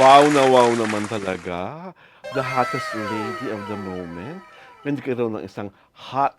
Wow naman talaga. The hottest lady of the moment. Nagkaroon ng isang hot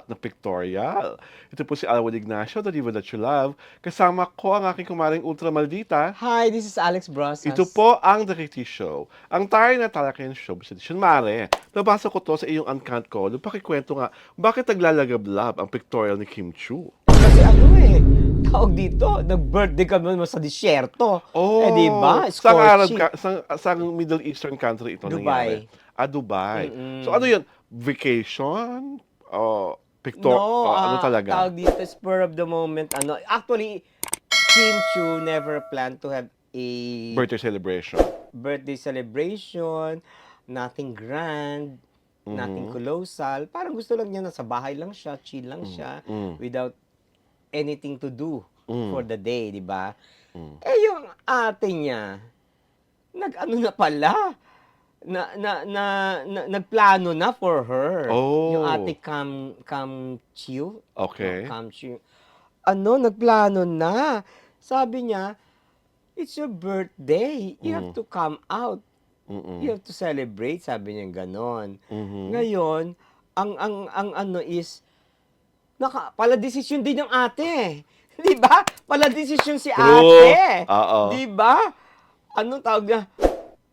na pictorial. Ito po si Alwin Ignacio, the diva that you love. Kasama ko ang aking kumaring ultra maldita. Hi, this is Alex Ito Brosas. po ang The Kitty Show. Ang tayo na talakayan show sa edisyon. Mare, nabasa ko to sa iyong uncount ko. Pakikwento nga, bakit naglalagablab ang pictorial ni Kim Chu? Kasi tawag dito, nag-birthday kami mo sa disyerto. Di ba? Saan Arab Scorchy. ka, saan Middle Eastern country ito nangyari? Dubai. Dubai. So Mm-mm. ano yun? Vacation? O No, ano talaga? tawag dito, spur of the moment. Actually, Kim Chu never planned to have a Birthday celebration. birthday celebration, nothing grand, nothing Mhm. colossal. Parang gusto lang niya na sa bahay lang siya, chill lang siya, Mm. without anything to do for Mm. the day, di ba? Mm. Yung ate niya, nag-ano na pala, nagplano na for her. Yung Oh, ate Cam Chiu, no, okay. Cam Chiu. Nagplano na. Sabi niya, it's your birthday. You have Mm. to come out. Mm. You have to celebrate, sabi niya ganon. Mhm. Ngayon, ang ano is, pala desisyon din ng ate. Di ba? Pala desisyon si True. ate. Oo. Di ba? Anong tawag niya?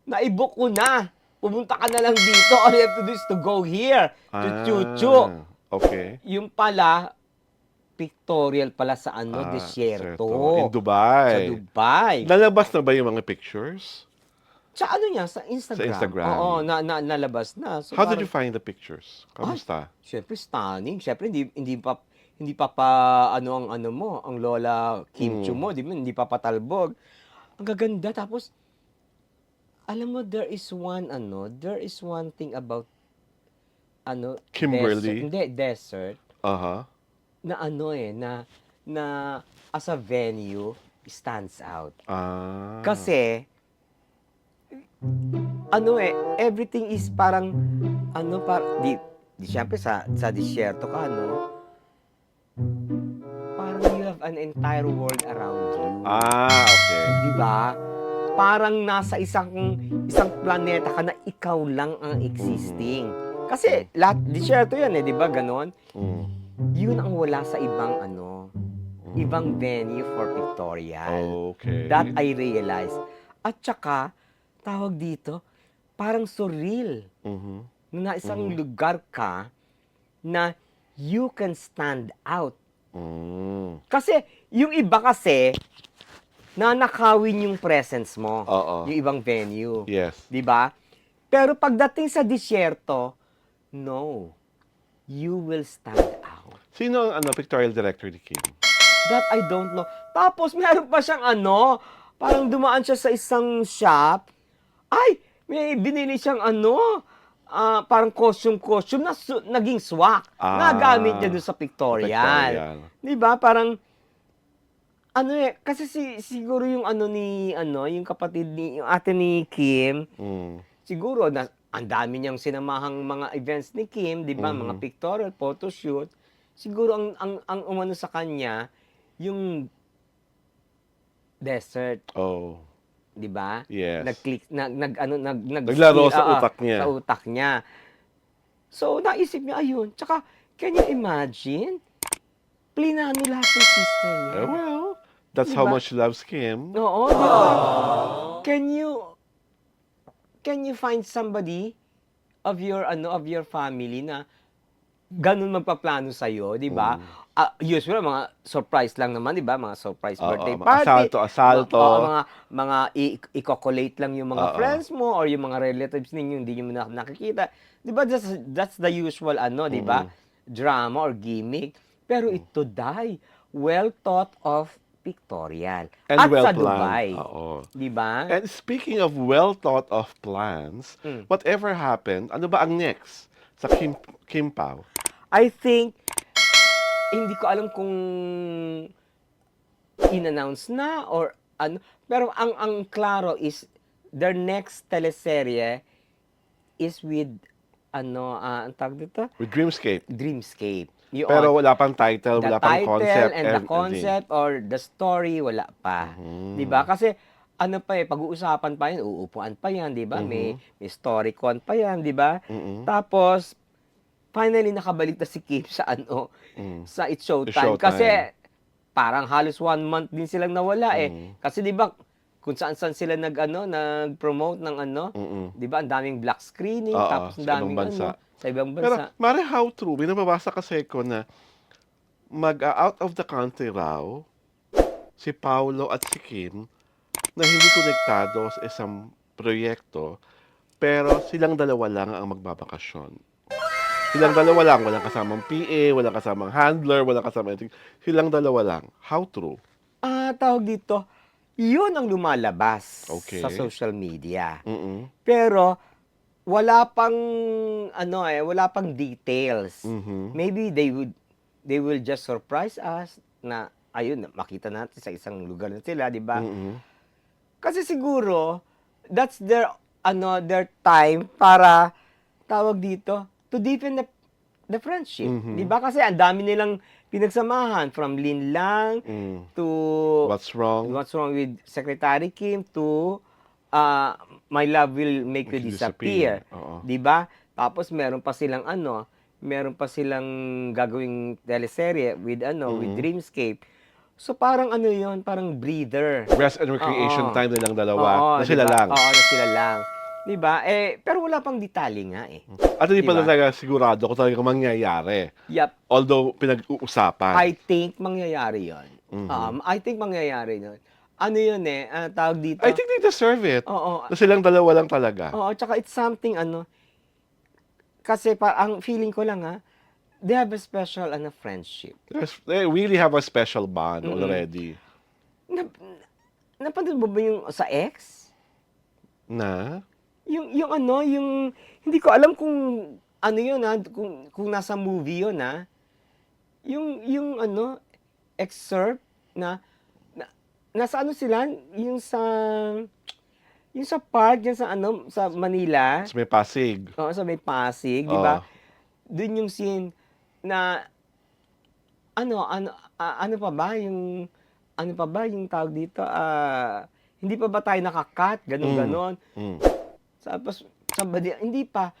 Naibook ko na. Pumunta ka na lang dito. All you have to do is to go here. Chuchu. Okay. Yung pala, pictorial pala sa Certo. desierto. In Dubai. Sa Dubai. Nalabas na ba yung mga pictures? Sa niya, sa Instagram. Sa Instagram. Oo, nalabas na. So, How did parang, you find the pictures? Kamusta? syempre stunning. Syempre hindi pa ang ang Lola Kim Chu mo, di ba? Hindi pa patalbog. Ang gaganda. Tapos alam mo, there is one thing about Kimberly? desert Uh-huh. na na as a venue stands out. Ah. Kasi everything is parang di syempre sa disyerto ka, parang you have an entire world around you. Okay. Di ba? Parang nasa isang planeta ka na ikaw lang ang existing. Kasi lahat disyerto 'yan di ba? Ganon. Mm. Yun ang wala sa ibang venue for pictorial. Okay. That I realized. At saka, tawag dito, parang surreal. Mhm. Na isang lugar ka na you can stand out. Mm. Kasi, yung iba kasi, nanakawin yung presence mo. Oo. Yung ibang venue. Yes. Di ba? Pero pagdating sa disyerto, no. You will stand out. Sino ang pictorial director ni Kim? That I don't know. Tapos, meron pa siyang parang dumaan siya sa isang shop. Ay, may binili siyang parang costume na naging swak. Nagamit niya doon sa pictorial. Di ba? Parang, kasi siguro yung yung kapatid yung ate ni Kim, siguro, ang dami niyang sinamahang mga events ni Kim, di ba? Mga pictorial, photoshoot. Siguro, ang umano sa kanya, yung desert. Oh. Di ba? Yes. Nag-click, Naglaro sa utak niya. Sa utak niya. So, naisip niya, ayun. Tsaka, can you imagine? Plinano lahat ng sister niya. Well, that's Diba? how much she loves Kim. Oo, di ba? Can you find somebody of your family na ganun magpaplano sa'yo, di ba? Usually, mga surprise lang naman, di ba? Mga surprise birthday party. Asalto. Mga i-collate lang yung mga friends mo or yung mga relatives ninyo, hindi nyo nakikita. Di ba? That's the usual, di ba? Drama or gimmick. Pero ito, well thought of pictorial. And At well sa Dubai. planned. Oo. Di ba? And speaking of well thought of plans, whatever happened, ano ba ang next sa Kim Pao? I think, hindi ko alam kung in-announce na or pero ang klaro is their next teleserye is with ang tawag dito? With Dreamscape. Dreamscape. Pero wala pang title, The wala pang title concept. and the concept or the story, wala pa. 'Di ba? Kasi ano pa eh, pag-uusapan pa yan, uupuan pa yan, di ba? Mhm. May story con pa yan, di ba? Mm. Tapos, finally nakabalik na si Kim sa ano, Mm. sa It's It's Showtime. Kasi Showtime. parang halos 1 month din silang nawala eh. Mm. Kasi 'di ba kung saan-saan sila nag-promote ng ano, Mm. 'di ba? Ang daming black screening, Oo, tapos ang sa ibang daming bansa. ano sa ibang Pero, bansa. mare how true, may nababasa kasi ko na out of the country raw si Paolo at si Kim na hindi konektado sa isang proyekto, pero silang dalawa lang ang magbabakasyon. Silang dalawa lang, walang kasamang PA, walang kasamang handler, walang kasamang anything. Silang dalawa lang. How true? Tawag dito, 'yun ang lumalabas Okay. sa social media. Mm. Pero wala pang ano eh, wala pang details. Mhm. Maybe they will just surprise us na ayun, makita natin sa isang lugar na sila, 'di ba? Mm. Kasi siguro, that's their time para, tawag dito, to deepen the friendship. Mhm. Di ba? Kasi ang dami nilang pinagsamahan, from Lin Lang Mm. to What's wrong? What's Wrong with Secretary Kim to uh, My Love Will Make You Make You Disappear. Disappear. Oo. Di ba? Tapos meron pa silang meron pa silang gagawing teleserye with with Mm. Dreamscape. So parang ano 'yon, parang breather. Rest and recreation Oo. time nilang dalawa. Oo, Na di sila ba? lang. Oo, na sila lang. 'Di ba? Pero wala pang detalye nga eh. At hindi Di pa ba? talaga sigurado kung talagang mangyayari. Yep. Although pinag-uusapan. I think mangyayari 'yon. Mhm. I think mangyayari 'yon. Ano 'yun eh, tawag dito? I think they deserve it. Oo. Na silang dalawa lang talaga. Oo, tsaka it's something kasi ang feeling ko lang they have a special friendship. They really have a special bond Mm-mm. already. Na, napanood mo ba yung sa X? Na? Yung hindi ko alam kung ano yun kung nasa movie yun yung excerpt na nasa ano sila, yung sa park yan sa Manila, Sa may Pasig. oo, sa may Pasig, di ba? Oo. Doon yung scene na ano pa ba yung tawag dito, hindi pa ba tayo nakakat, ganon. Mm. Tapos somebody, hindi pa.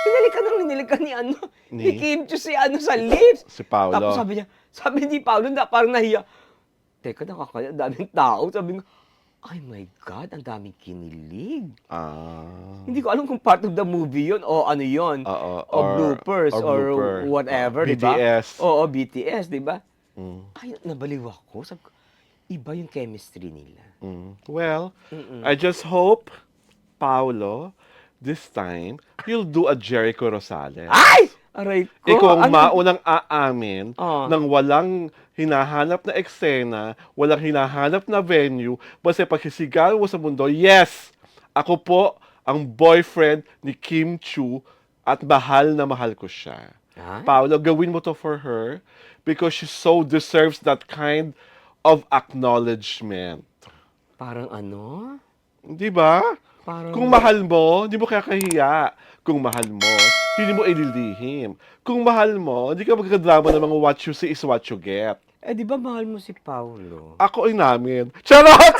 Hinalikan ni ni Ni? Kim Chiu si sa lips. Si Paolo. Tapos sabi ni Paolo, parang nahiya. Teka, nakakaya, daming tao. Sabi ko, ay my God, ang daming kinilig. Hindi ko alam kung part of the movie yun o ano yun. Oo. O bloopers or blooper. whatever, di ba? BTS. Oo, BTS, di ba? Mm. Ay, nabaliw ako. Sabi ko, iba yung chemistry nila. Mm. Well, Mm-mm. I just hope, Paolo, this time, you'll do a Jericho Rosales. Ay! Aray ko. Ikaw ang ano? maunang aamin Oo. ng walang hinahanap na eksena, walang hinahanap na venue, basta pagsisigaw mo sa mundo, yes, ako po ang boyfriend ni Kim Chiu at mahal na mahal ko siya. Ah? Paolo, gawin mo to for her because she so deserves that kind of acknowledgement. Parang Di ba? Parang... Kung mahal mo, hindi mo kakahiya. Kung mahal mo, hindi mo ililihim. Kung mahal mo, hindi ka magkadrama ng mga what you see is what you get. di ba mahal mo si Paolo? Ako ay namin. Charot!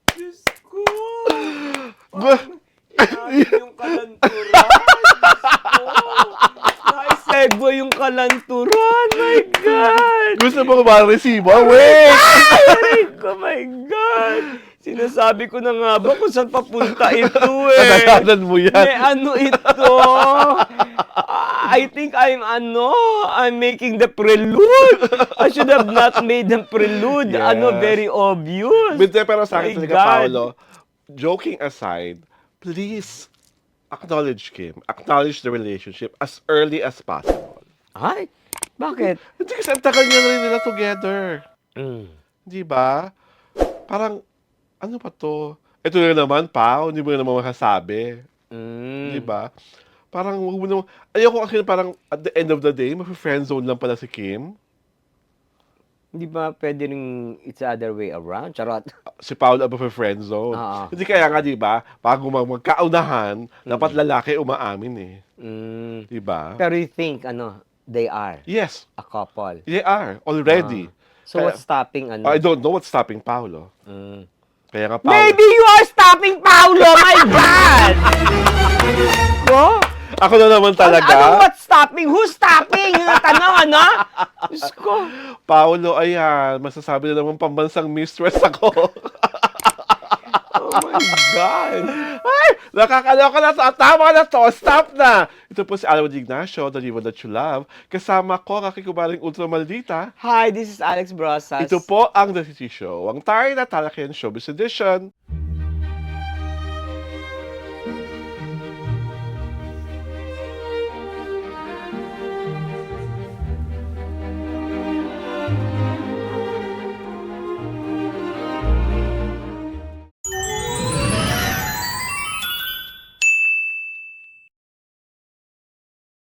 Diyos ko! Gu- Yung kalanturan! Diyos ko! Naisegue yung kalanturan! My God! Gusto mo ba resibo? Wait! Ay, oh my God! Sinasabi ko na nga ba kung saan papunta ito eh. Kasalanan mo yan. May ito. I think I'm making the prelude. I should have not made the prelude. Yes. Very obvious. Pero sa akin My talaga, God. Paolo, joking aside, please acknowledge Kim. Acknowledge the relationship as early as possible. Ay, bakit? Hindi kasi ang tagal niya na rin nila together. Di ba? Parang, ano pa to? Ito na naman, Pao. Hindi mo na naman makasabi. Di ba? Parang, wag mo naman, ayoko kasi parang at the end of the day, ma-friendzone lang pala si Kim. Hindi ba pwede rin it's the other way around? Charot. Si Paolo ang ma-friendzone. Oo. Hindi kaya nga, di ba? Bago magkaunahan, dapat lalaki umaamin eh. Mm. Di ba? Pero you think, They are Yes, a couple. they are already. So Kaya- what's stopping ano? I don't know what's stopping Paolo. Mm. Kaya nga Paolo. Maybe you are stopping Paolo, my God! Ko? Ako na naman talaga. Ano what's stopping? Who's stopping? Yung tanong, ano? Diyos ko. Paolo, ayan, masasabi na naman pambansang mistress ako. Oh my God. Ay, nakakaloka na to. Tama na to. Stop na. Ito po si Alwin Ignacio, The Diva That You Love. Kasama ko, kakikubaring ultra maldita. Hi, this is Alex Brosas. Ito po ang The City Show, ang tayo na talakayan showbiz edition.